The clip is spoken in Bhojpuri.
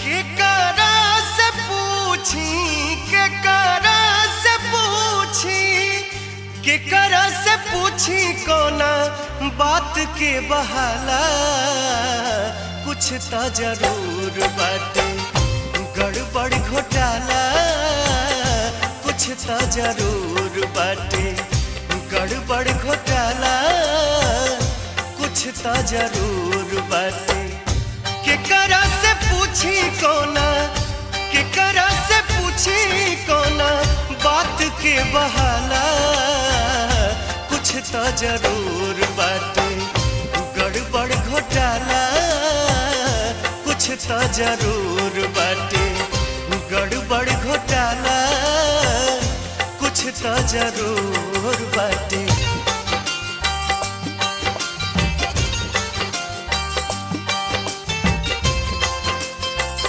केकरा से पूछी, केकरा से पूछी, केकरा से पूछी कोना बात के बहाला। कुछ तो जरूर बाटे गड़बड़ घोटाला, कुछ तो जरूर बाटे गड़बड़ घोटाला, कुछ तो जरूर बाटे। केकरा से पूछी कोना, केकरा से पूछी कोना बात के बहाला। कुछ तो जरूर बाटे गड़बड़ घोटाला, कुछ तो जरूर बाटे गड़बड़ घोटाला, कुछ तो जरूर बाटे।